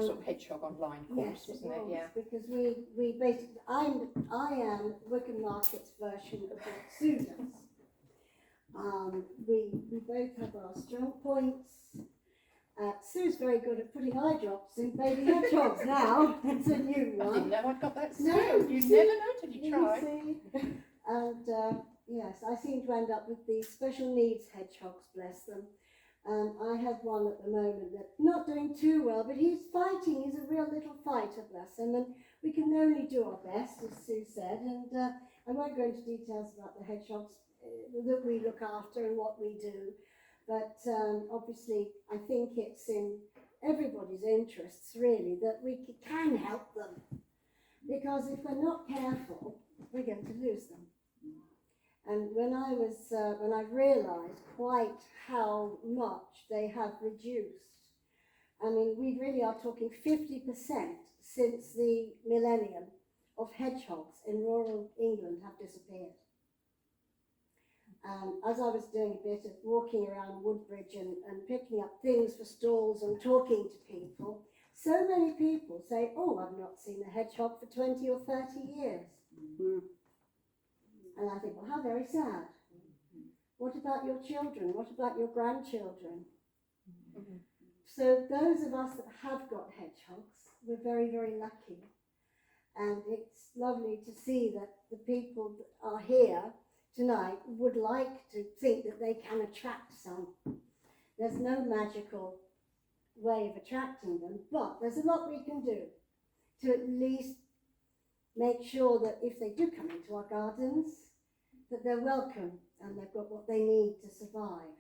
sort of hedgehog online course, Yes, wasn't it? Yeah. because we basically, I am Wickham Market's version of what Sue does. We both have our strong points. Sue's very good at putting eye drops in baby hedgehogs now. It's a new one. I didn't know I'd got that skill. No, You never know till you try. See? And yes, I seem to end up with these special needs hedgehogs, bless them. I have one at the moment that's not doing too well, but he's fighting. He's a real little fighter, bless him. And we can only do our best, as Sue said. And I won't go into details about the hedgehogs that we look after and what we do. But obviously, I think it's in everybody's interests, really, that we can help them. Because if we're not careful, we're going to lose them. And when I realised quite how much they have reduced, I mean, we really are talking 50% since the millennium of hedgehogs in rural England have disappeared. As I was doing a bit of walking around Woodbridge and picking up things for stalls and talking to people, so many people say, oh, I've not seen a hedgehog for 20 or 30 years. Mm. And I think, well, how very sad. What about your children? What about your grandchildren? Mm-hmm. So those of us that have got hedgehogs, we're very, very lucky. And it's lovely to see that the people that are here tonight would like to think that they can attract some. There's no magical way of attracting them, but there's a lot we can do to at least make sure that if they do come into our gardens, that they're welcome and they've got what they need to survive.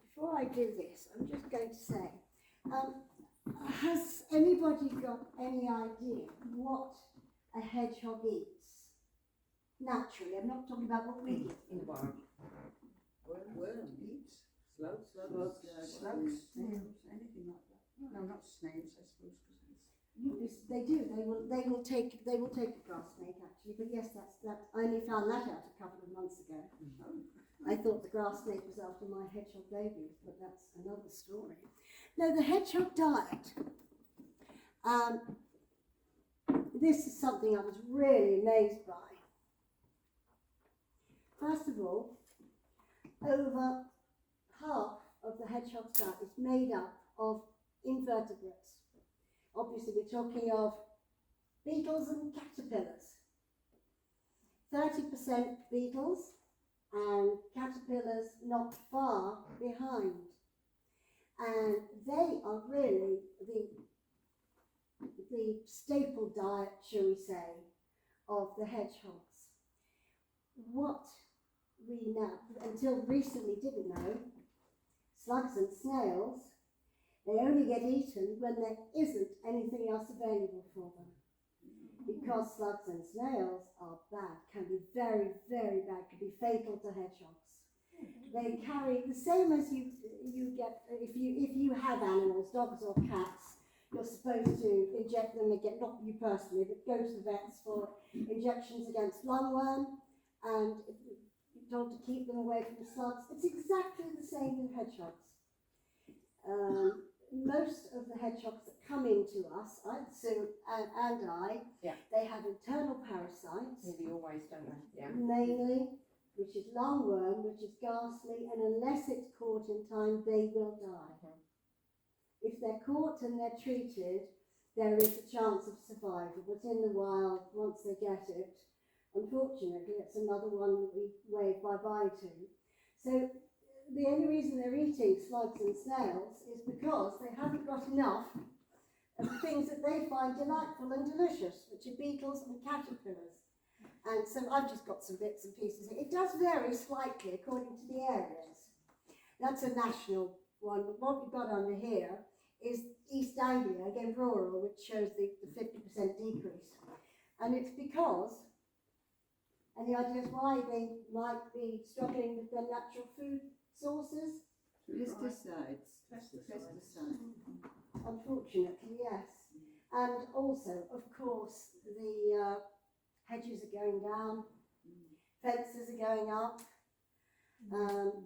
Before I do this, I'm just going to say, has anybody got any idea what a hedgehog eats? Naturally, I'm not talking about what we eat in the wild. Worms, slugs, snails, anything like that. No, not snails, I suppose. Yes, they do. They will take a grass snake actually. But yes, that's. I only found that out a couple of months ago. I thought the grass snake was after my hedgehog babies, but that's another story. No, the hedgehog diet. This is something I was really amazed by. First of all, over half of the hedgehog's diet is made up of invertebrates. Obviously, we're talking of beetles and caterpillars. 30% beetles and caterpillars not far behind. And they are really the staple diet, shall we say, of the hedgehogs. What we now, until recently, didn't know, slugs and snails, they only get eaten when there isn't anything else available for them. Because slugs and snails are bad, can be very, very bad, can be fatal to hedgehogs. They carry the same as you get if you have animals, dogs or cats. You're supposed to inject them again, not you personally, but go to the vets for injections against lungworm, and you're told to keep them away from slugs. It's exactly the same with hedgehogs. Most of the hedgehogs that come into us, Sue and I, they have internal parasites. Nearly always, don't they? Yeah. Mainly, which is lungworm, which is ghastly, and unless it's caught in time, they will die. Mm-hmm. If they're caught and they're treated, there is a chance of survival. But in the wild, once they get it, unfortunately, it's another one that we wave bye-bye to. So the only reason they're eating slugs and snails is because they haven't got enough of the things that they find delightful and delicious, which are beetles and caterpillars. And so I've just got some bits and pieces. It does vary slightly according to the areas. That's a national one, but what we've got under here is East Anglia, again rural, which shows the 50% decrease. And it's because, any ideas why they might be struggling with their natural food sources? Pesticides. Unfortunately, yes. And also, of course, the hedges are going down, fences are going up,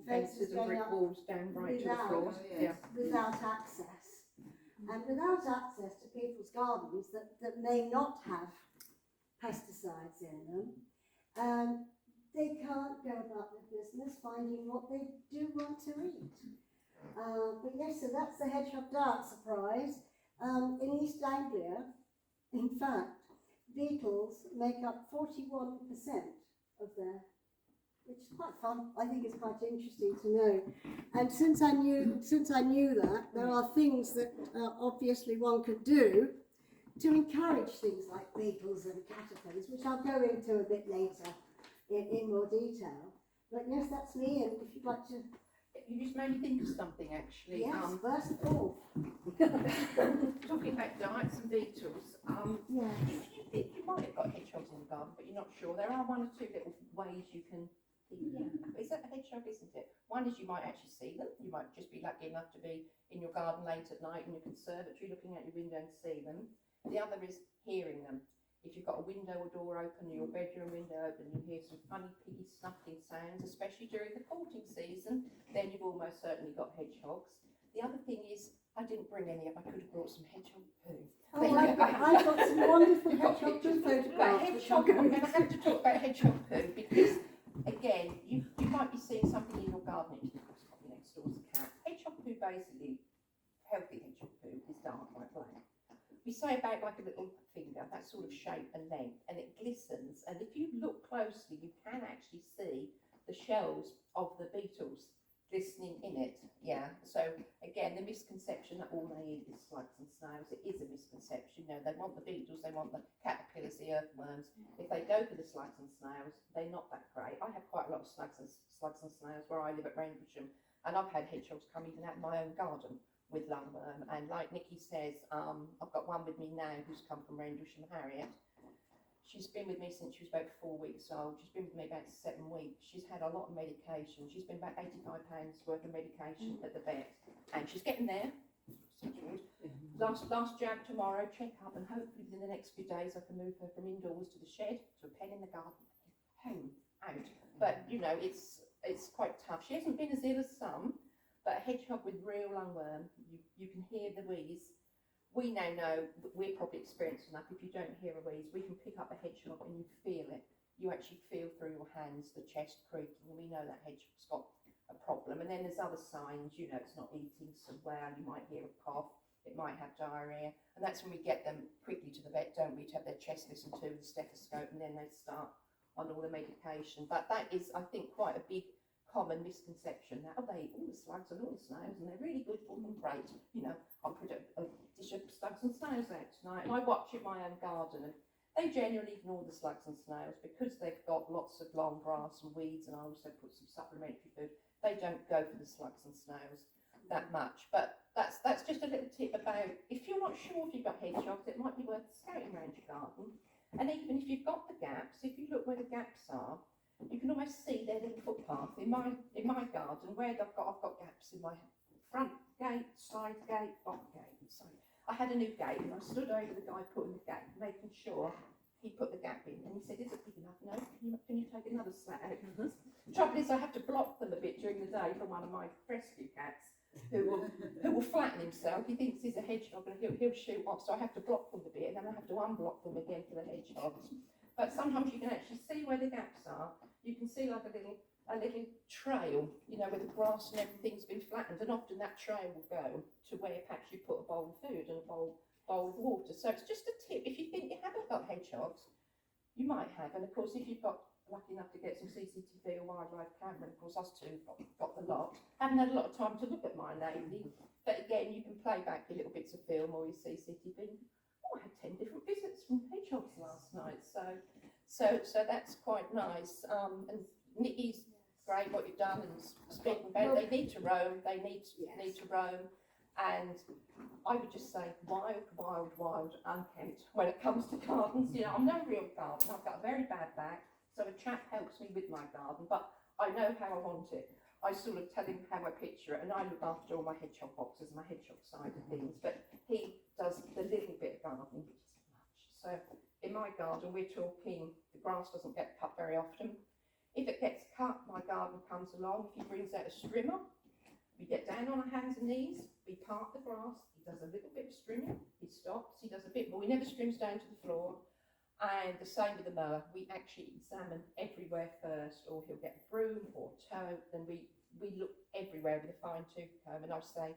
fences and brick walls down right to the floor. Without access. And without access to people's gardens that may not have pesticides in them, they can't go about their business finding what they do want to eat. But yes, so that's the hedgehog dart surprise. In East Anglia, in fact, beetles make up 41% of their, which is quite fun. I think it's quite interesting to know. And since I knew that, there are things that obviously one could do to encourage things like beetles and caterpillars, which I'll go into a bit later in more detail. But yes, that's me, and if you'd like to... You just made me think of something actually. Yes, first of all. Talking about diets and beetles, Yes. you might have got hedgehogs in the garden, but you're not sure. There are one or two little ways you can... Is that a hedgehog, isn't it? One is you might actually see them. You might just be lucky enough to be in your garden late at night in your conservatory looking out your window and see them. The other is hearing them. If you've got a window or door open, or your bedroom window open, you hear some funny piggy snuffling sounds, especially during the courting season, then you've almost certainly got hedgehogs. The other thing is, I didn't bring any up. I could have brought some hedgehog poo. Oh, I've got some wonderful hedgehog poo photographs. Hedgehog, I'm going to have to talk about hedgehog poo because, again, you might be seeing something in your garden. It's probably next door's a cat. Hedgehog poo, basically, healthy hedgehog poo is dark like black. We say about like a little finger, that sort of shape and length, and it glistens. And if you look closely, you can actually see the shells of the beetles glistening in it. Yeah. So again, the misconception that all they eat is slugs and snails, it is a misconception. You know, they want the beetles, they want the caterpillars, the earthworms. If they go for the slugs and snails, they're not that great. I have quite a lot of slugs and snails where I live at Rendlesham, and I've had hedgehogs come even out of my own garden with lungworm, and like Nikki says, I've got one with me now who's come from Rendlesham, Harriet. She's been with me since she was about 4 weeks old. She's been with me about 7 weeks. She's had a lot of medication. She's been about £85 worth of medication at the vet, and she's getting there. Last jab tomorrow, check up, and hopefully within the next few days I can move her from indoors to the shed, to a pen in the garden, home, out. But you know, it's quite tough. She hasn't been as ill as some, but a hedgehog with real lungworm, you can hear the wheeze. We now know that we're probably experienced enough. If you don't hear a wheeze, we can pick up a hedgehog and you feel it. You actually feel through your hands the chest creaking, and we know that hedgehog's got a problem. And then there's other signs, you know, it's not eating so well. You might hear a cough, it might have diarrhea, and that's when we get them quickly to the vet, don't we, to have their chest listened to with a stethoscope, and then they start on all the medication. But that is, I think, quite a big common misconception that, oh, they eat all the slugs and all the snails and they're really good for them, great. You know, I'll put a dish of slugs and snails out tonight, and I watch in my own garden, and they generally ignore the slugs and snails because they've got lots of long grass and weeds, and I also put some supplementary food. They don't go for the slugs and snails that much. But that's just a little tip about, if you're not sure if you've got hedgehogs, it might be worth scouting around your garden. And even if you've got the gaps, if you look where the gaps are, you can almost see their little footpath in my garden where I've got gaps in my front gate, side gate, back gate. So I had a new gate, and I stood over the guy putting the gate, making sure he put the gap in, and he said, "Is it big enough? No. Can you take another slat out?" The trouble is, I have to block them a bit during the day from one of my rescue cats who will flatten himself. He thinks he's a hedgehog and he'll shoot off, so I have to block them a bit, and then I have to unblock them again for the hedgehogs. But sometimes you can actually see where the gaps are. You can see like a little trail, you know, where the grass and everything's been flattened, and often that trail will go to where perhaps you put a bowl of food and a bowl of water. So it's just a tip. If you think you haven't got hedgehogs, you might have. And of course, if you've got lucky enough to get some CCTV or wildlife camera, of course us two got the lot. Haven't had a lot of time to look at mine lately, but again, you can play back your little bits of film or your CCTV. Oh, I had 10 different visits from hedgehogs last night, so that's quite nice. And Nikki's great what you've done, and speaking about they need to roam, they need to roam, and I would just say wild, unkempt when it comes to gardens. You know, I'm no real gardener. I've got a very bad back, so a chap helps me with my garden, but I know how I want it. I sort of tell him how I picture it, and I look after all my hedgehog boxes, my hedgehog side of things, but he does the little bit of gardening, which isn't much. So in my garden, we're talking, the grass doesn't get cut very often. If it gets cut, my gardener comes along, he brings out a strimmer, we get down on our hands and knees, we part the grass, he does a little bit of strimming, he stops, he does a bit more, he never strims down to the floor. And the same with the mower, we actually examine everywhere first, or he'll get a broom or toe, and we look everywhere with a fine tooth comb, and I'll say,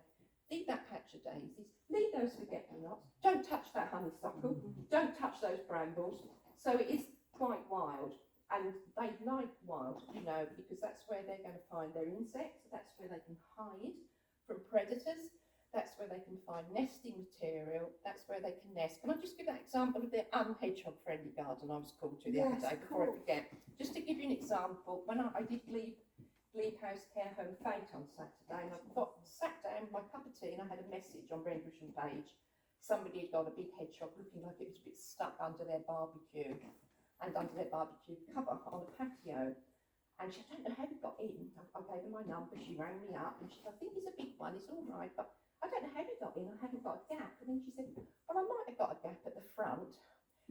leave that patch of daisies, leave those forget-me-nots, don't touch that honeysuckle, don't touch those brambles. So it is quite wild, and they like wild, you know, because that's where they're going to find their insects, that's where they can hide from predators, that's where they can find nesting material, that's where they can nest. Can I just give that example of the hedgehog-friendly garden I was called to the other day before I forget? Just to give you an example, when I did Glebe House Care Home Fete on Saturday, and I sat down with my cup of tea and I had a message on Rendlesham page. Somebody had got a big hedgehog looking like it was a bit stuck under their barbecue and under their barbecue cover on a patio. And she said, I don't know how he got in. I gave her my number, she rang me up and she said, I think he's a big one, it's all right, but I don't know how he got in, I haven't got a gap. And then she said, well, I might have got a gap at the front.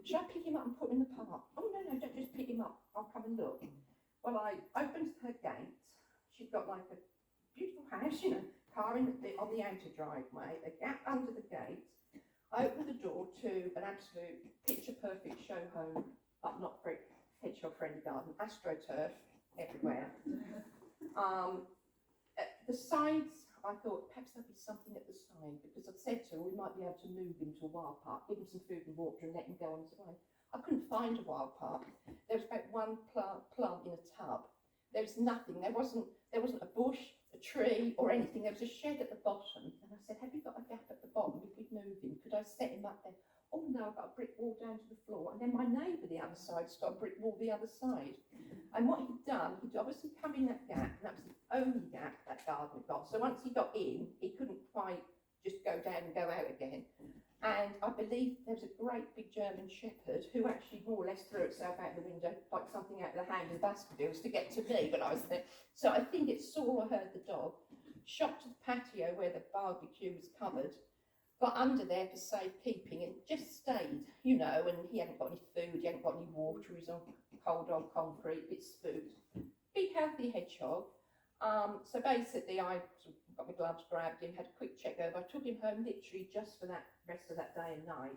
Should I pick him up and put him in the park? Oh, no, don't just pick him up, I'll come and look. Well, I opened her gate. She'd got like a beautiful house, you know, car on the outer driveway, a gap under the gate. I opened the door to an absolute picture-perfect show home, but not very hedgehog-friendly garden, AstroTurf everywhere. The sides, I thought perhaps there'd be something at the side, because I'd said to her we might be able to move him to a wild park, give him some food and water and let him go on his way. I couldn't find a wild park. There was about one plant in a tub. There was nothing. There wasn't a bush, a tree or anything. There was a shed at the bottom. And I said, have you got a gap at the bottom if we'd move him? Could I set him up there? Oh no, I've got a brick wall down to the floor. And then my neighbour the other side's got a brick wall the other side. And what he'd done, he'd obviously come in that gap, and that was the only gap that garden got. So once he got in, he couldn't quite just go down and go out again. And I believe there was a great big German shepherd who actually more or less threw itself out the window like something out of the hand of the Baskervilles to get to me when I was there. So I think it saw or heard the dog, shot to the patio where the barbecue was covered, got under there for safekeeping and just stayed, you know, and he hadn't got any food, he hadn't got any water, he was on cold on concrete, a bit spooked. Big healthy hedgehog. So basically I sort of got my gloves, grabbed him, had a quick check over. I took him home literally just for that rest of that day and night.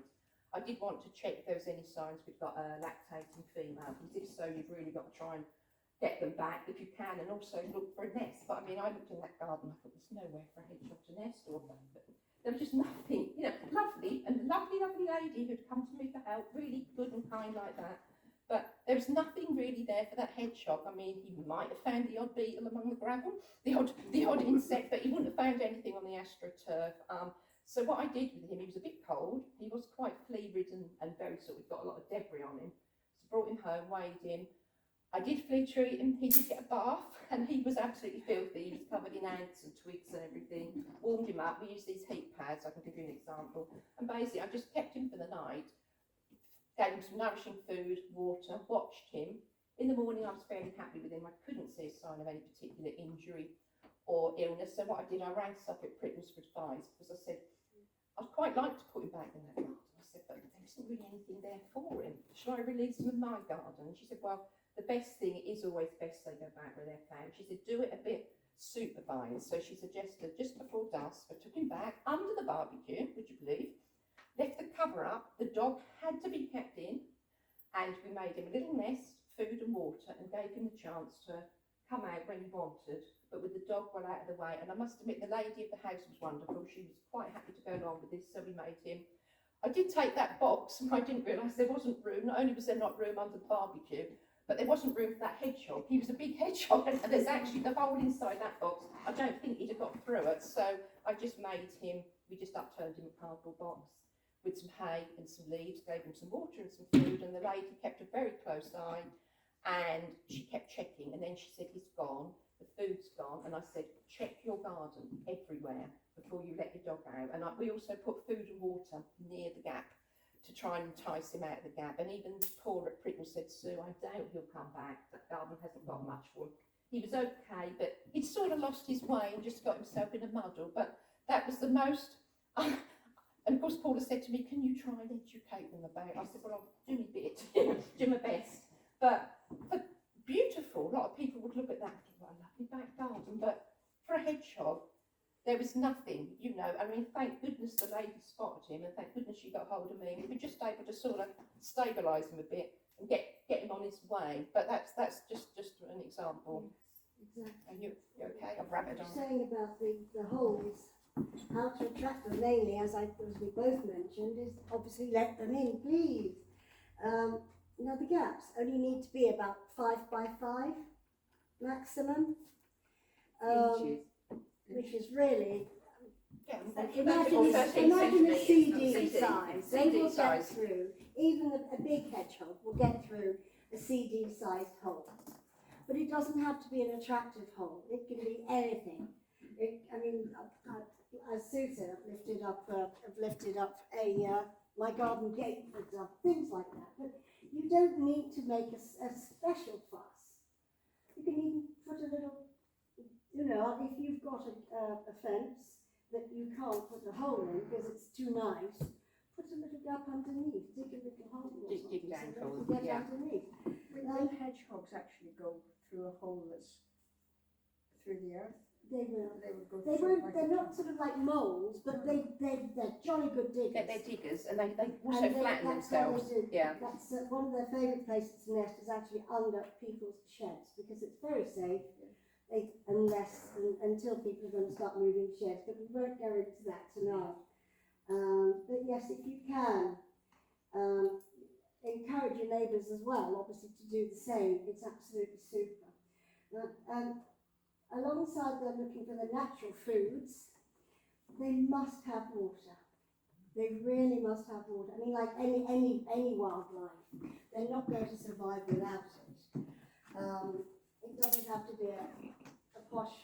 I did want to check if there was any signs we've got a lactating female, because if so, you've really got to try and get them back if you can, and also look for a nest. But I mean, I looked in that garden, I thought there's nowhere for a hedgehog to nest, or there was just nothing, you know, lovely, and lovely lady who'd come to me for help, really good and kind like that. But there was nothing really there for that hedgehog. I mean, he might have found the odd beetle among the gravel, the odd insect, but he wouldn't have found anything on the AstroTurf. So what I did with him, he was a bit cold, he was quite flea-ridden and very sort of got a lot of debris on him. So brought him home, weighed him. I did flea treat him, he did get a bath, and he was absolutely filthy. He was covered in ants and twigs and everything. Warmed him up, we used these heat pads, I can give you an example. And basically, I just kept him for the night, gave him some nourishing food, water, watched him. In the morning, I was fairly happy with him. I couldn't see a sign of any particular injury or illness. So what I did, I rang Suffolk Prittons for advice, because I said, I'd quite like to put him back in that garden. I said, but there isn't really anything there for him. Shall I release him in my garden? And she said, well, the best thing, it is always best they go back where they're found. She said, do it a bit supervised. So she suggested just before dusk, I took him back under the barbecue, would you believe? Left the cover up, the dog had to be kept in, and we made him a little nest, food and water, and gave him the chance to come out when he wanted, but with the dog well out of the way. And I must admit, the lady of the house was wonderful. She was quite happy to go along with this, so we made him. I did take that box, and I didn't realise there wasn't room. Not only was there not room under the barbecue, but there wasn't room for that hedgehog. He was a big hedgehog, and there's actually the hole inside that box. I don't think he'd have got through it, so I just made him, we just upturned him a cardboard box with some hay and some leaves, gave him some water and some food, and the lady kept a very close eye, and she kept checking, and then she said, he's gone, the food's gone, and I said, check your garden everywhere before you let your dog out. And we also put food and water near the gap to try and entice him out of the gap. And even Paul at Prickle said, Sue, I doubt he'll come back, that garden hasn't got much for him. He was okay, but he'd sort of lost his way and just got himself in a muddle, but that was the most... And of course, Paula said to me, can you try and educate them about it? I said, well, I'll do my bit, do my best. But beautiful, a lot of people would look at that and think, what a lovely back garden. But for a hedgehog, there was nothing, you know. I mean, thank goodness the lady spotted him, and thank goodness she got hold of me. We were just able to sort of stabilise him a bit and get him on his way. But that's just an example. Exactly. Are you okay? I've rabbited on. Saying about the holes, how to attract them mainly, as we both mentioned, is obviously let them in, please. Now the gaps only need to be about 5 by 5 maximum, Inches. which is really, Yeah, imagine a CD size. They CD will get size. through, even a big hedgehog will get through a CD sized hole. But it doesn't have to be an attractive hole. It can be anything. As Sue said, I've lifted up my garden gate, for example, things like that. But you don't need to make a special fuss. You can even put a little, if you've got a fence that you can't put a hole in because it's too nice, put a little gap underneath, dig a little hole or something Dig down so for they can get yeah. underneath. Will hedgehogs actually go through a hole that's through the earth? They will. They would go They through won't. like They're a not sort of like moles, but they're jolly good diggers. They're diggers, and they also And flatten that's how themselves. they do. Yeah. That's one of their favourite places to nest is actually under people's sheds because it's very safe. Until people are going to start moving sheds, but we won't go into that tonight. But yes, if you can, encourage your neighbours as well, obviously, to do the same. It's absolutely super. Alongside them looking for the natural foods, they must have water. They really must have water. I mean, like any wildlife, they're not going to survive without it. It doesn't have to be a posh,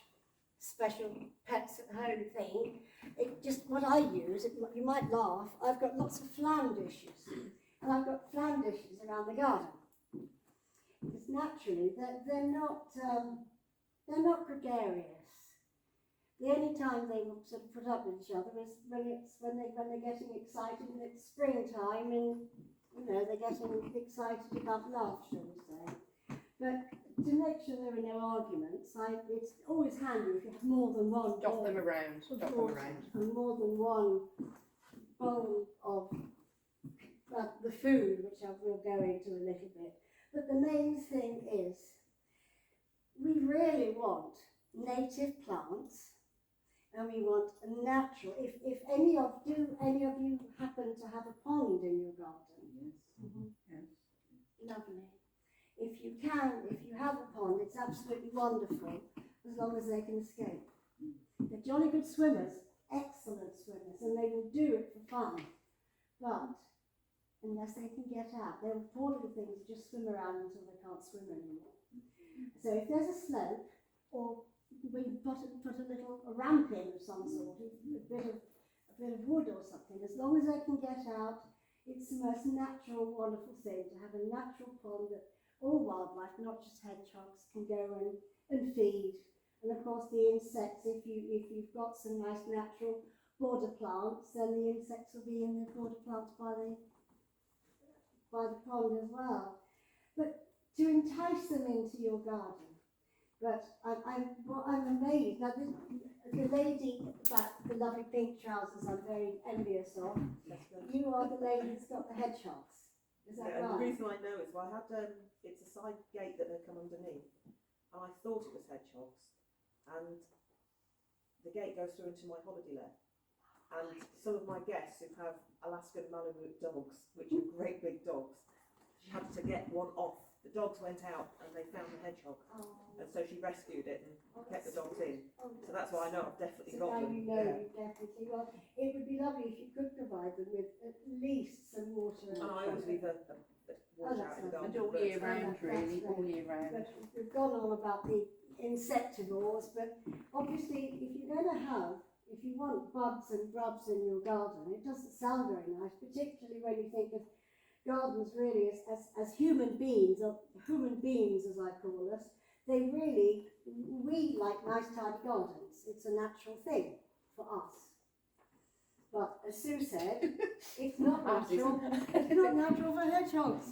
special pets at home thing. It just what I use. You might laugh. I've got lots of flower dishes, and I've got flower dishes around the garden. Because naturally, they're not gregarious. The only time they will sort of put up with each other is when they're getting excited and it's springtime and they're getting excited about love, shall we say. But to make sure there are no arguments, it's always handy if you have more than one Dot them bowl around. of Dot them water around. and more than one bowl of the food, which I will go into a little bit. But the main thing is we really want native plants. And we want a natural. If any of you happen to have a pond in your garden, Yes. mm-hmm. Yes. Lovely. If you have a pond, it's absolutely wonderful as long as they can escape. They're jolly good swimmers, excellent swimmers, and they will do it for fun. But unless they can get out, they're poor little things who just swim around until they can't swim anymore. So if there's a slope or we put a ramp in of some sort, a bit of wood or something. As long as they can get out, it's the most natural, wonderful thing to have a natural pond that all wildlife, not just hedgehogs, can go and feed. And of course, the insects. If you've got some nice natural border plants, then the insects will be in the border plants by the pond as well. But to entice them into your garden. But I'm amazed. Now, the lady about the lovely pink trousers, I'm very envious of. You are the lady that's got the hedgehogs. Is that And the right? reason I know is I had it's a side gate that had come underneath, and I thought it was hedgehogs, and the gate goes through into my holiday let. And some of my guests who have Alaskan Malamute dogs, which are great big dogs, she had to get one off. The dogs went out and they found the hedgehog, and so she rescued it and kept the dogs in. So that's why I know I've definitely So got now them. you know you definitely. Well, it would be lovely if you could provide them with at least some water. And I always leave a water out in the garden. And all year round, really, all year round. But we've gone on about the insectivores, but obviously if you want bugs and grubs in your garden, it doesn't sound very nice, particularly when you think of gardens really as human beings as I call us. We like nice tidy gardens. It's a natural thing for us. But as Sue said, it's not natural. It's not natural for hedgehogs.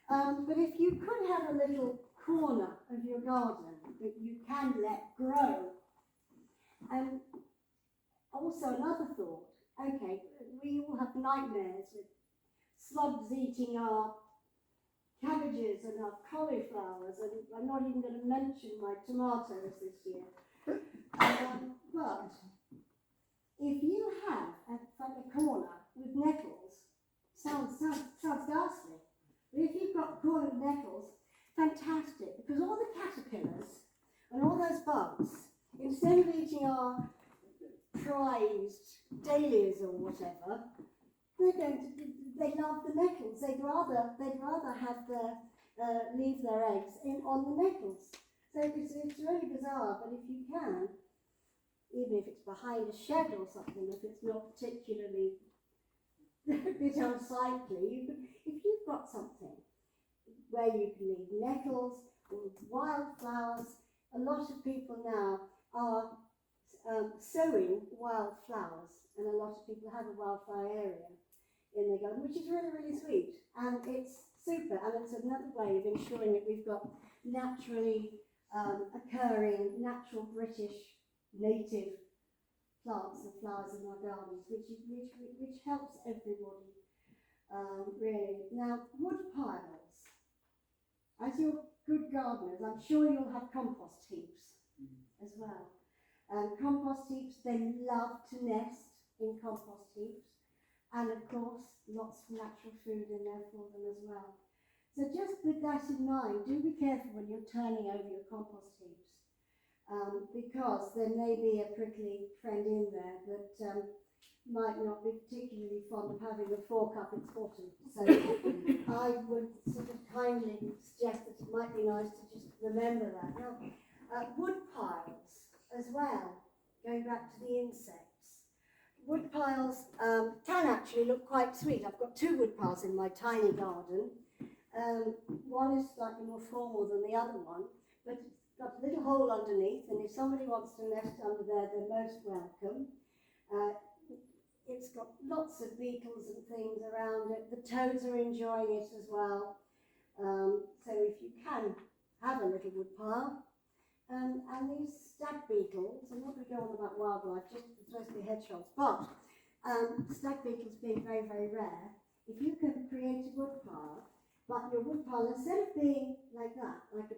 But if you could have a little corner of your garden that you can let grow, and Also, another thought, okay, we all have nightmares with slugs eating our cabbages and our cauliflowers, and I'm not even going to mention my tomatoes this year. But if you have a corner with nettles, sounds ghastly. But if you've got a corner with nettles, fantastic, because all the caterpillars and all those bugs, instead of eating our prized dahlias or whatever, they love the nettles. They'd rather have leave their eggs on the nettles. So it's really bizarre, but if you can, even if it's behind a shed or something, if it's not particularly a bit unsightly, if you've got something where you can leave nettles or wildflowers, a lot of people now are sowing wildflowers, and a lot of people have a wildflower area in their garden, which is really, really sweet, and it's super, and it's another way of ensuring that we've got naturally occurring, natural British native plants and flowers in our gardens, which helps everybody, really. Now, wood piles. As you're good gardeners, I'm sure you'll have compost heaps as well. Compost heaps, they love to nest in compost heaps, and of course, lots of natural food in there for them as well. So just with that in mind, do be careful when you're turning over your compost heaps, because there may be a prickly friend in there that might not be particularly fond of having a fork up its bottom. So I would sort of kindly suggest that it might be nice to just remember that. Now, wood piles as well, going back to the insects. Wood piles can actually look quite sweet. I've got 2 wood piles in my tiny garden. One is slightly more formal than the other one, but it's got a little hole underneath, and if somebody wants to nest under there, they're most welcome. It's got lots of beetles and things around it. The toads are enjoying it as well. So if you can have a little wood pile, and these stag beetles, I'm not going to go on about wildlife, just mostly hedgehogs, but stag beetles being very, very rare, if you can create a wood pile, but your wood pile, instead of being like that, like a,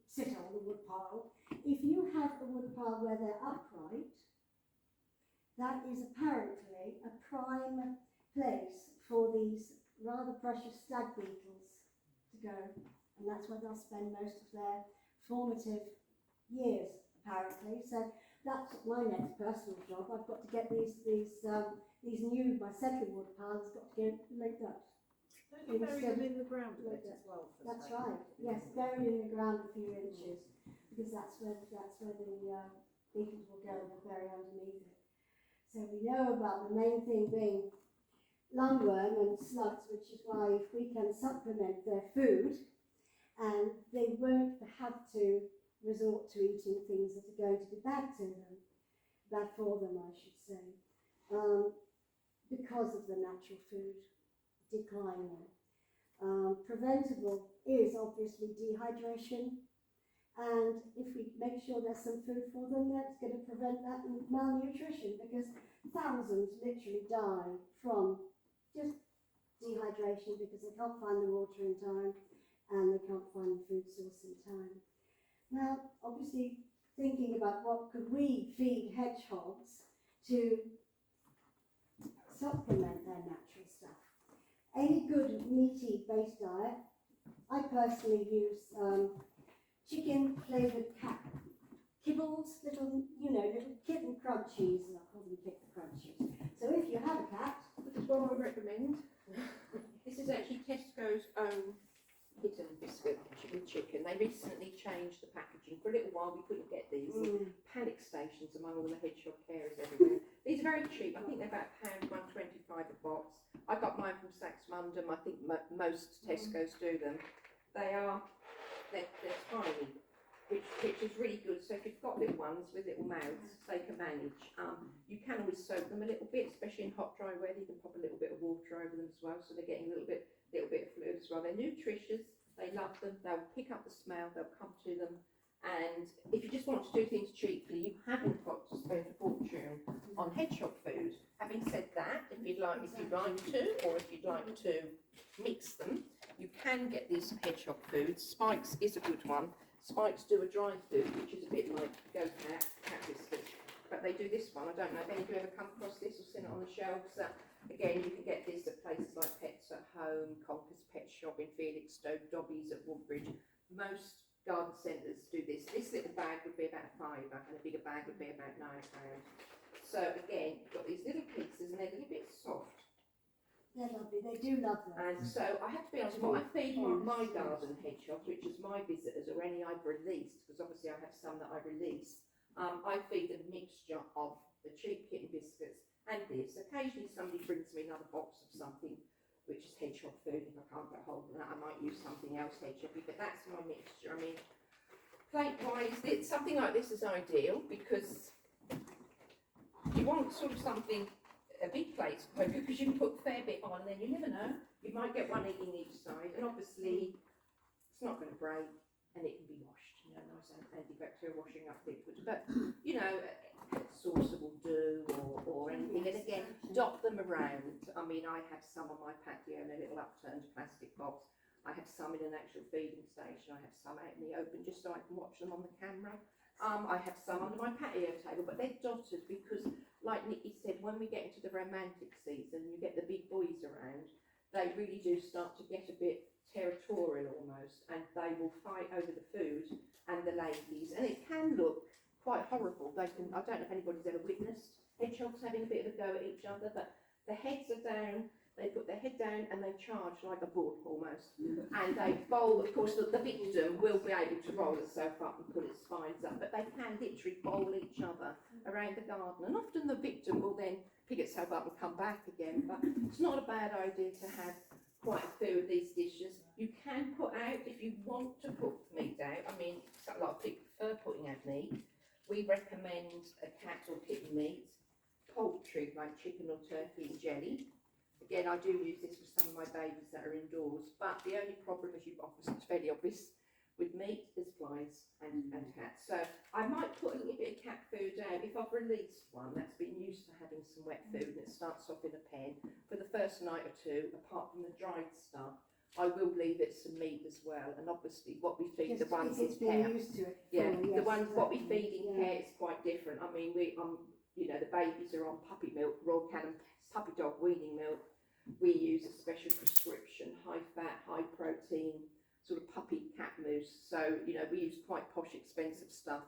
sit on the wood pile, if you have a wood pile where they're upright, that is apparently a prime place for these rather precious stag beetles to go, and that's where they'll spend most of their formative years, apparently. So that's my next personal job. I've got to get these new, my second wood pile has got to go like that. Don't you bury them in the ground a bit as well? That's right. Yes, buried in the ground a few inches, because that's where the beetles will go. They'll bury underneath it. So we know about the main thing being lungworm and slugs, which is why if we can supplement their food, and they won't have to resort to eating things that are going to be bad for them, I should say, because of the natural food declining. Preventable is obviously dehydration, and if we make sure there's some food for them, that's going to prevent that malnutrition, because thousands literally die from just dehydration because they can't find the water in time and they can't find the food source in time. Now, obviously, thinking about what could we feed hedgehogs to supplement their natural stuff. Any good meaty based diet, I personally use chicken flavoured kibbles, little kitten crunchies, and I call them kitten crunchies. So if you have a cat, Which is what I would recommend. This is actually Tesco's own kitten biscuit with chicken. They recently changed the packaging. For a little while we couldn't get these. Panic stations among all the hedgehog carers everywhere. These are very cheap. I think they're about £1.25 a box. I got mine from Saks Mundham. I think most Tesco's do them. They're tiny, which is really good. So if you've got little ones with little mouths, they can manage. You can always soak them a little bit, especially in hot, dry weather. You can pop a little bit of water over them as well, so they're getting a little bit of fluid as well. They're nutritious. They love them. They'll pick up the smell. They'll come to them. And if you just want to do things cheaply, you haven't got to spend a fortune on hedgehog food. Having said that, if you'd like to, or if you'd like to mix them, you can get these hedgehog foods. Spikes is a good one. Spikes do a dry food, which is a bit like goat cat biscuit. But they do this one. I don't know if any of you ever come across this or seen it on the shelves. Again, you can get this at places like Pets at Home, Conker's Pet Shop in Felixstowe, Dobby's at Woodbridge. Most garden centres do this. This little bag would be about £5 and a bigger bag would be about £9. So again, you've got these little pieces and they're a little bit soft. They're lovely, they do love them. And so I have to be honest, what I feed my garden hedgehogs, which is my visitors or any I've released, because obviously I have some that I release, I feed a mixture of the cheap kitten biscuits and this. Occasionally somebody brings me another box of something which is hedgehog food. If I can't get hold of that, I might use something else hedgehoggy, but that's my mixture. I mean, plate-wise, something like this is ideal because you want sort of something, a big plate, because you can put a fair bit on, and then you never know. You might get one eating each side, and obviously it's not going to break, and it can be washed. You know, nice antibacterial washing up liquid. But you know, saucer will do, or anything. And again, dot them around. I mean, I have some on my patio in a little upturned plastic box. I have some in an actual feeding station. I have some out in the open just so I can watch them on the camera. I have some under my patio table, but they're dotted because, like Nikki said, when we get into the romantic season, you get the big boys around, they really do start to get a bit territorial almost, and they will fight over the food and the ladies, and it can look quite horrible. They can, I don't know if anybody's ever witnessed hedgehogs having a bit of a go at each other, but the heads are down, they put their head down and they charge like a bull almost. And they bowl, of course the victim will be able to roll itself up and put its spines up, but they can literally bowl each other around the garden. And often the victim will then pick itself up and come back again, but it's not a bad idea to have quite a few of these dishes. You can put out, if you want to put meat out, I mean, a lot of people prefer putting out meat. We recommend a cat or kitten meat, poultry like chicken or turkey and jelly. Again, I do use this for some of my babies that are indoors, but the only problem, as you've obviously, it's fairly obvious, with meat is flies and cats. So I might put a little bit of cat food out. If I've released one that's been used to having some wet food and it starts off in a pen, for the first night or two, apart from the dried stuff, I will leave it some meat as well. And obviously what we feed the ones in care, the ones what we feed in care is quite different. I mean, you know, the babies are on puppy milk, Royal Canin puppy dog weaning milk. We use a special prescription, high fat, high protein, sort of puppy cat mousse. So, you know, we use quite posh, expensive stuff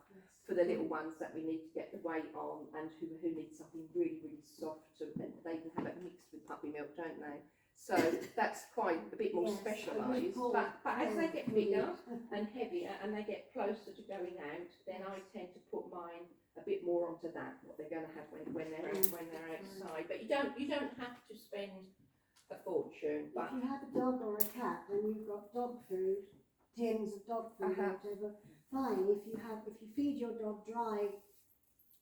for the little ones that we need to get the weight on and who need something really, really soft. And they can have it mixed with puppy milk, don't they? So that's quite a bit more specialised. But as they get bigger and heavier and they get closer to going out, then I tend to put mine a bit more onto that, what they're going to have when they're outside. But you don't have to spend a fortune. But if you have a dog or a cat and you've got dog food, tins of dog food, or whatever, fine. If you feed your dog dry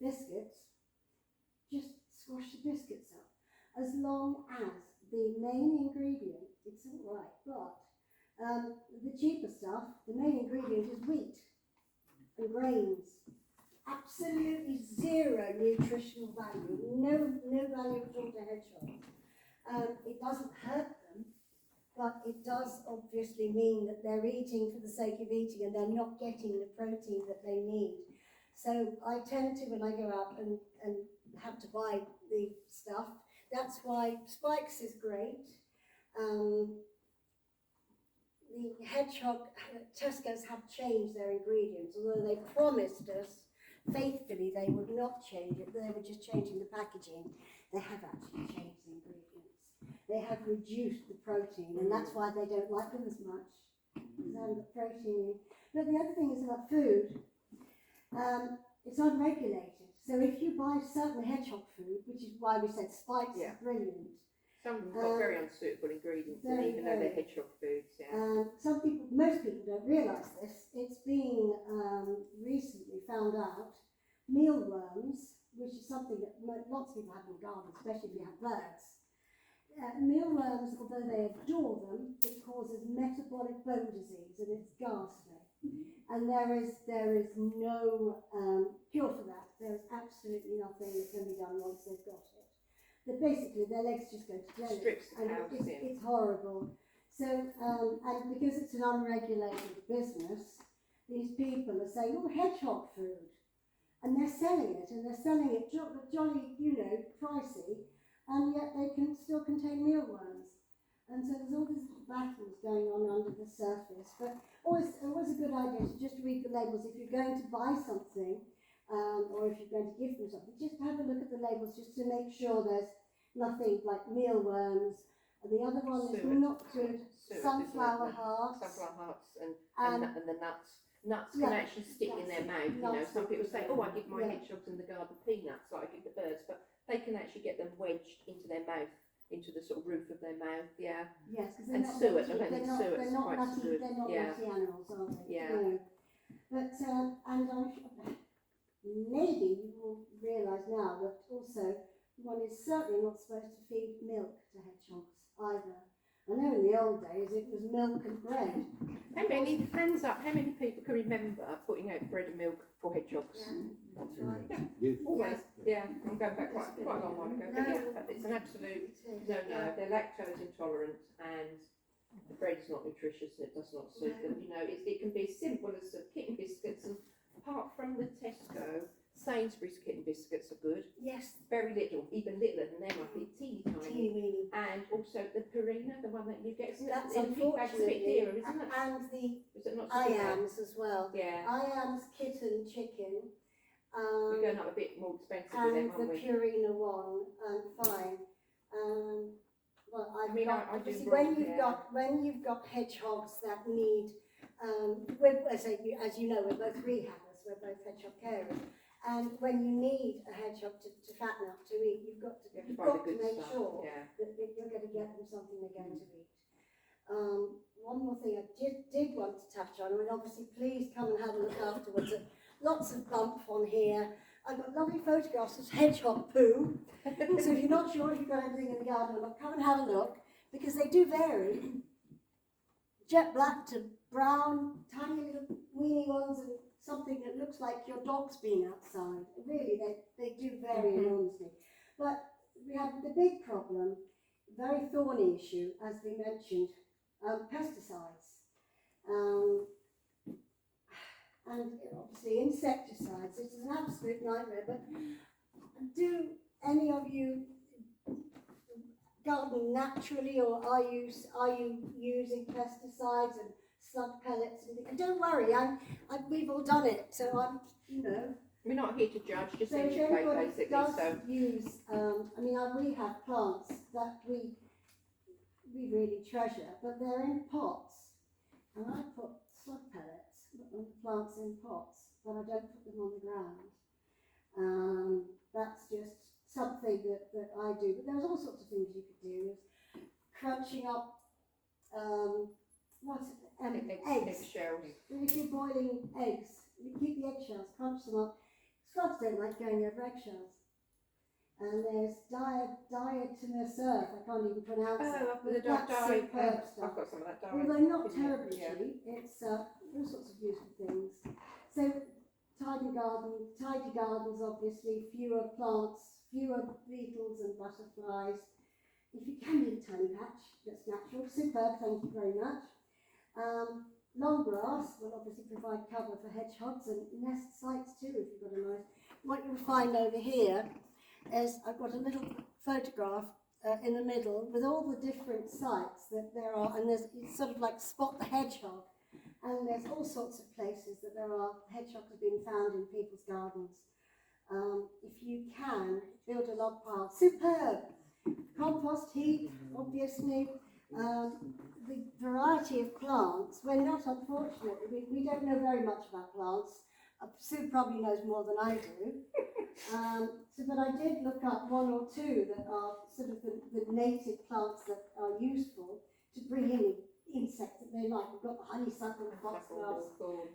biscuits, just squash the biscuits up. As long as the main ingredient, it's all right, but the cheaper stuff, the main ingredient is wheat and grains. Absolutely zero nutritional value, no value at all to hedgehogs. It doesn't hurt them, but it does obviously mean that they're eating for the sake of eating and they're not getting the protein that they need. So I tend to, when I go out and have to buy the stuff, that's why Spikes is great. The hedgehog, Tesco's have changed their ingredients, although they promised us faithfully they would not change it, they were just changing the packaging. They have actually changed the ingredients. They have reduced the protein, and that's why they don't like them as much, because they haven't got protein in. But the other thing is about food, it's unregulated. So if you buy certain hedgehog food, which is why we said Spikes is brilliant. Some of them got very unsuitable ingredients, and even though they're hedgehog foods, most people don't realise this. It's been recently found out, mealworms, which is something that lots of people have in gardens, especially if you have birds. Mealworms, although they adore them, it causes metabolic bone disease, and it's ghastly. And there is no cure for that. There is absolutely nothing that can be done once they've got it. That basically their legs just go to jelly. Strips the And calcium. it's horrible. So, and because it's an unregulated business, these people are saying, oh, hedgehog food. And they're selling it, and they're selling it jolly, pricey, and yet they can still contain mealworms. And so there's all these battles going on under the surface. But always a good idea to just read the labels. If you're going to buy something, or if you're going to give them something, just have a look at the labels just to make sure there's nothing like mealworms. And the other one is not good. Sunflower hearts. Sunflower hearts and the nuts. Nuts can actually stick in their mouth. Some people say, oh, I give my hedgehogs in the garden peanuts like I give the birds, but they can actually get them wedged into their mouth, into the sort of roof of their mouth. Yeah. Yes, because and suet. I don't think suet's quite so good. They're not nutty animals, are they? Yeah. But and maybe you will realise now that also one is certainly not supposed to feed milk to hedgehogs either. I know in the old days it was milk and bread. How many, hands up, how many people can remember putting out bread and milk for hedgehogs? That's right. Always. Yeah, I'm going back quite a long while ago. But yeah, it's an absolute no. They're lactose intolerant and the bread is not nutritious and it does not suit them. It can be as simple as the kitten biscuits, and apart from the Tesco, Sainsbury's kitten biscuits are good. Yes. Very little, even littler than them, I think, teeny tiny. Weeny. And also the Purina, the one that you get, isn't it? That's in the big bag's a bit dearer, isn't it? And the Is it not so good? IAMs as well. Yeah. IAMs kitten chicken. We're going up a bit more expensive with And them, the aren't we? Purina one, fine. Well, I mean, I do obviously wrong, when you've got hedgehogs that need, as you know, we're both rehabbers, we're both hedgehog carers, and when you need a hedgehog to fatten up to eat, you've got to make sure that you're going to get them something they're going to eat. One more thing I did want to touch on, I mean, obviously, please come and have a look afterwards. Lots of bump on here. I've got lovely photographs of hedgehog poo. So if you're not sure if you've got anything in the garden or not, come and have a look, because they do vary. Jet black to brown, tiny little weeny ones, and something that looks like your dog's been outside. Really, they do vary enormously. But we have the big problem, very thorny issue, as we mentioned, pesticides. And obviously insecticides. It's an absolute nightmare. But do any of you garden naturally, or are you using pesticides and slug pellets? And don't worry, we've all done it. So we're not here to judge, just so if educate anybody basically. does So use, we have plants that we really treasure, but they're in pots, and I put slug pellets on the plants in pots, but I don't put them on the ground. That's just something that I do. But there's all sorts of things you could do. Crunching up eggs. Eggshells. If you're boiling eggs, you keep the eggshells, crunch them up. Slugs don't like going over eggshells. And there's diatomaceous earth, I can't even pronounce it. Oh, the That's dye. superb stuff. I've got some of that dye. Although not terribly Yeah. cheap, it's all sorts of useful things. So tidy gardens obviously, fewer plants, fewer beetles and butterflies. If you can do a tiny patch, that's natural, superb, thank you very much. Long grass will obviously provide cover for hedgehogs and nest sites too, if you've got a nice. What you'll find over here is I've got a little photograph in the middle with all the different sites that there are, and it's sort of like spot the hedgehog, and there's all sorts of places that there are hedgehogs being found in people's gardens. If you can, build a log pile, superb. Compost heap, obviously. The variety of plants, we're not, unfortunately, we don't know very much about plants. Sue probably knows more than I do. But I did look up one or two that are sort of the native plants that are useful to bring in insects that they like. We've got the honeysuckle, foxgloves,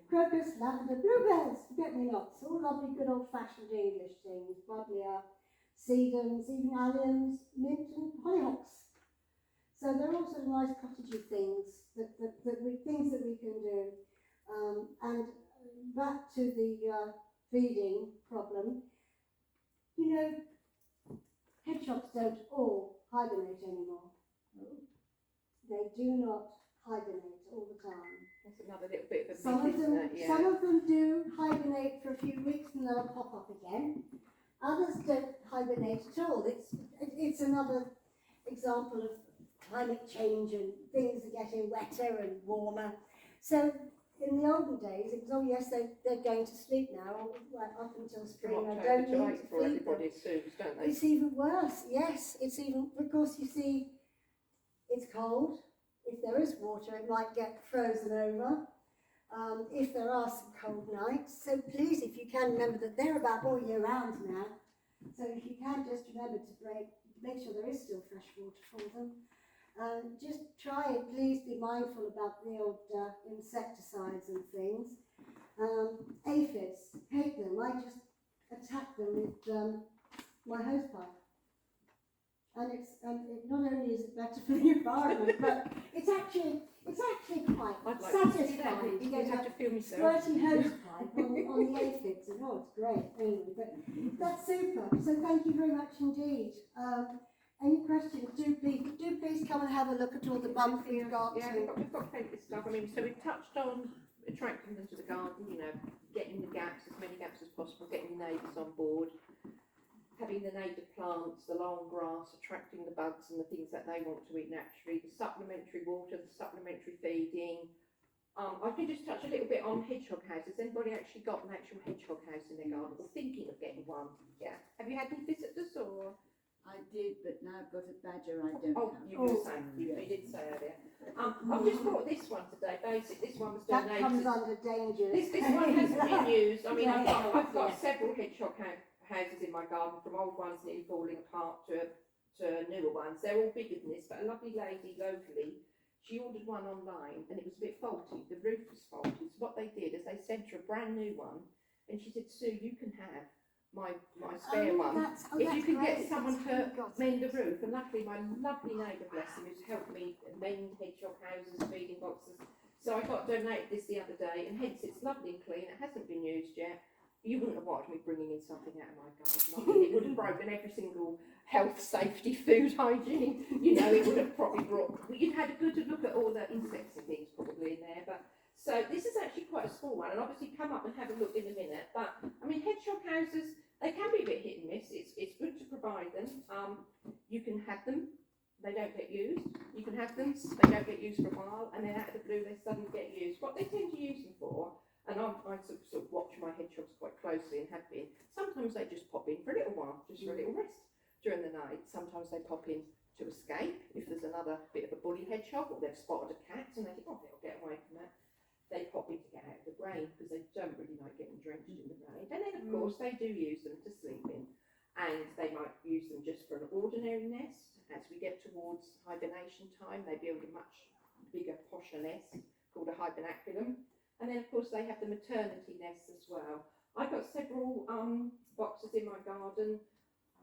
crocus, lavender, bluebells, forget-me-nots, all lovely good old-fashioned English things, buddleia, sedums, even alliums, mint and hollyhocks. So they're all sort of nice cottagey things, things that we can do. And back to the feeding problem, you know, hedgehogs don't all hibernate anymore. They do not hibernate all the time. That's another little bit of a Some myth, of isn't them, it? Yeah. some of them do hibernate for a few weeks and they'll pop up again. Others don't hibernate at all. It's another example of climate change and things are getting wetter and warmer. So in the olden days, it was, oh yes, they're going to sleep now, right up until spring. From I October don't to need to April, feed them. everybody assumes, don't they? It's even worse, yes. It's even, because you see, it's cold. If there is water, it might get frozen over. If there are some cold nights. So please, if you can, remember that they're about all year round now. So if you can, just remember to make sure there is still fresh water for them. Just try and please be mindful about the old insecticides and things. Aphids, hate them. I just attack them with my hosepipe. And not only is it better for the environment, but it's actually quite I'd like to see that. satisfying to You'd get have a to feel myself. squirty hosepipe on the aphids, and oh, it's great. Anyway, but that's super. So thank you very much indeed. Any questions? Do please come and have a look at all the bumps we've got. Yeah, we've got plenty of stuff. I mean, so we've touched on attracting them to the garden, you know, getting the gaps, as many gaps as possible, getting the neighbours on board, having the native plants, the long grass, attracting the bugs and the things that they want to eat naturally, the supplementary water, the supplementary feeding. I can just touch a little bit on hedgehog houses. Anybody actually got an actual hedgehog house in their garden or thinking of getting one? Yeah. Have you had any visitors or? I did, but now I've got a badger I don't Oh, have. you were saying, you did say earlier. I've just brought this one today, basically. This one was That donated. comes under danger. This one hasn't been used. I mean, Yeah, I've got yeah. several hedgehog houses in my garden, from old ones nearly falling apart to newer ones. They're all bigger than this, but a lovely lady locally, she ordered one online and it was a bit faulty. The roof was faulty. So what they did is they sent her a brand new one, and she said, Sue, you can have my spare one. If you can get someone to mend the roof, and luckily my lovely neighbour, bless him, who's helped me mend hedgehog houses, feeding boxes. So I got donated this the other day, and hence it's lovely and clean. It hasn't been used yet. You wouldn't have watched me bringing in something out of my garden. I mean, it would have broken every single health, safety, food, hygiene. You know, it would have probably brought. You'd had a good look at all the insects and things probably in there, but. So this is actually quite a small one, and obviously come up and have a look in a minute. But I mean, hedgehog houses, they can be a bit hit and miss. It's good to provide them. You can have them, they don't get used. You can have them, they don't get used for a while, and then out of the blue they suddenly get used. What they tend to use them for, and I sort of watch my hedgehogs quite closely and have been, sometimes they just pop in for a little while, just for a little rest during the night. Sometimes they pop in to escape if there's another bit of a bully hedgehog, or they've spotted a cat and they think, oh, they'll get away from that. They pop in to get out of the rain because they don't really like getting drenched in the rain. And then, of course, they do use them to sleep in, and they might use them just for an ordinary nest. As we get towards hibernation time, they build a much bigger, posher nest called a hibernaculum. And then, of course, they have the maternity nests as well. I've got several boxes in my garden.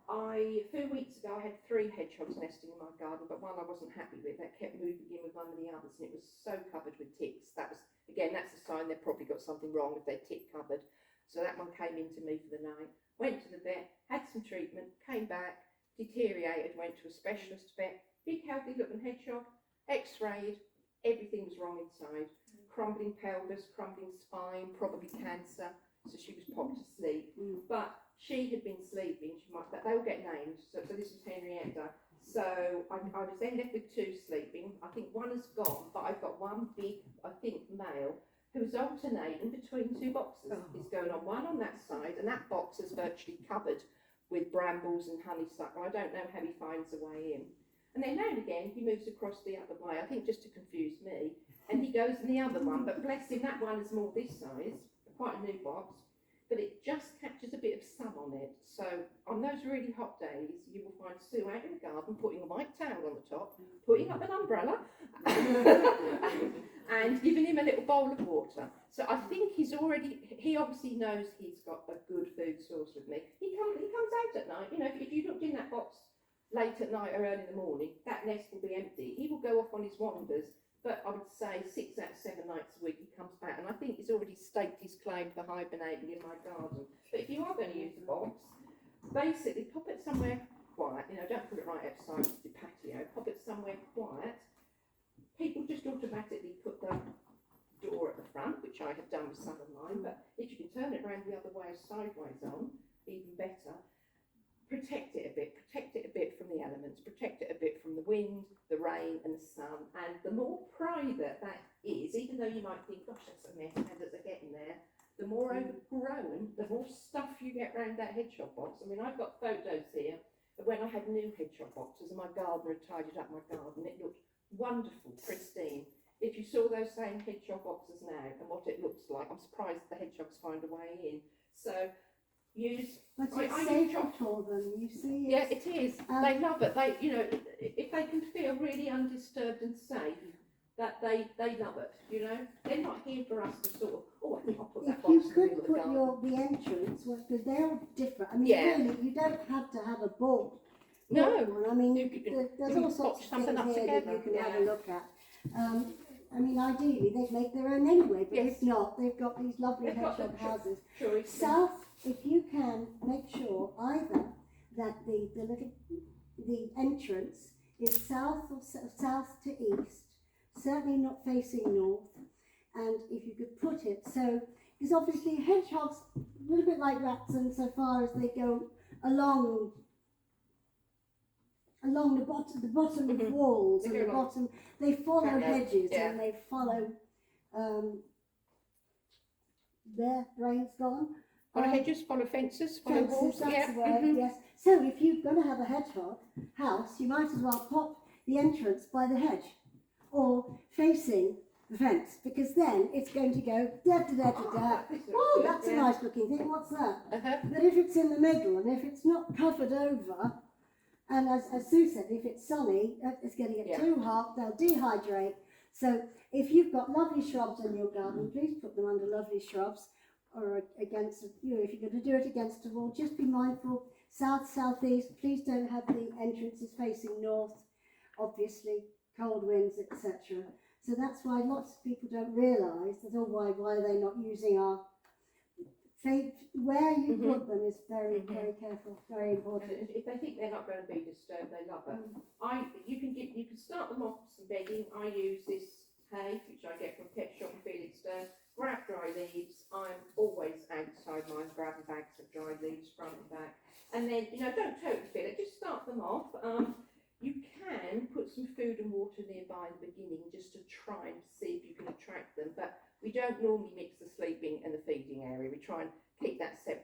A few weeks ago, I had 3 hedgehogs nesting in my garden, but one I wasn't happy with. That kept moving in with one of the others, and it was so covered with ticks. That was, again, that's a sign they've probably got something wrong if they're tick covered. So that one came into me for the night. Went to the vet, had some treatment, came back, deteriorated, went to a specialist vet. Big, healthy looking hedgehog, x-rayed, everything was wrong inside. Crumbling pelvis, crumbling spine, probably cancer. So she was popped to sleep. But she had been sleeping, but they all get named, so this was Henrietta. So I was then left with 2 sleeping. I think one has gone, but I've got one big, I think, male, who's alternating between 2 boxes. He's going on one on that side, and that box is virtually covered with brambles and honeysuckle. I don't know how he finds a way in. And then now and again, he moves across the other way, I think just to confuse me, and he goes in the other one, but bless him, that one is more this size, quite a new box. But it just catches a bit of sun on it. So on those really hot days, you will find Sue out in the garden putting a white towel on the top, putting up an umbrella, and giving him a little bowl of water. So I think he obviously knows he's got a good food source with me. He comes out at night. You know, if you looked in that box late at night or early in the morning, that nest will be empty. He will go off on his wanders, but I would say 6 out of 7 nights a week he comes back, and I think he's already staked his claim for hibernating in my garden. But if you are going to use the box, basically pop it somewhere quiet, don't put it right outside the patio, pop it somewhere quiet. People just automatically put the door at the front, which I have done with some of mine, but if you can turn it around the other way, sideways on, even better. Protect it a bit from the elements, protect it a bit from the wind, the rain and the sun, and the more private that is, even though you might think, gosh, that's a mess, how does it get in there, the more overgrown, the more stuff you get around that hedgehog box. I mean, I've got photos here of when I had new hedgehog boxes and my gardener had tidied up my garden. It looked wonderful, pristine. If you saw those same hedgehog boxes now and what it looks like, I'm surprised the hedgehogs find a way in. So use. But it's I safer for them, you see. Yeah, it is. They love it. They, if they can feel really undisturbed and safe, that they love it. They're not here for us to sort of, oh, I think I'll put that If box you in the could middle of the put garden. the entrance, because they're all different. I mean, Yeah. really, you don't have to have a board. No. One. I mean, You can there's all sorts of things something up here that together, you can have yeah. a look at. I mean, ideally, they'd make their own anyway, but Yes. if not, they've got these lovely They've got hedgehog the houses. Choice. South, if you can, make sure either that the entrance is south or south to east, certainly not facing north, and if you could put it so, because obviously hedgehogs, a little bit like rats insofar as they go along the bottom of Mhm. walls They and go the along. bottom, they follow Kind of, hedges yeah. and they follow, their brain's gone. Follow hedges, follow fences, follow walls. Fences, that's Yeah. the word, Mhm. yes. So if you're going to have a hedgehog house, you might as well pop the entrance by the hedge or facing the fence, because then it's going to go da da da da da. This looks Oh, good, that's a yeah. nice looking thing. What's that? Uh-huh. But if it's in the middle and if it's not covered over, and as Sue said, if it's sunny, it's going to get Yeah. too hot, they'll dehydrate. So if you've got lovely shrubs in your garden, please put them under lovely shrubs or against, if you're going to do it against a wall, just be mindful, south, southeast, please don't have the entrances facing north, obviously, cold winds, etc. So that's why lots of people don't realise that, why are they not using our where you Mhm. put them is very, Mhm. very careful, very And important. if they think they're not going to be disturbed, they love it. You can start them off with some bedding. I use this hay, which I get from Pet Shop in Felixstowe. Grab dry leaves. I'm always outside mine grabbing bags of dry leaves, front and back. And then, don't totally fill it, just start them off. You can put some food and water nearby in the beginning just to try and see if you can attract them. But we don't normally mix the sleeping and the feeding area. We try and keep that separate.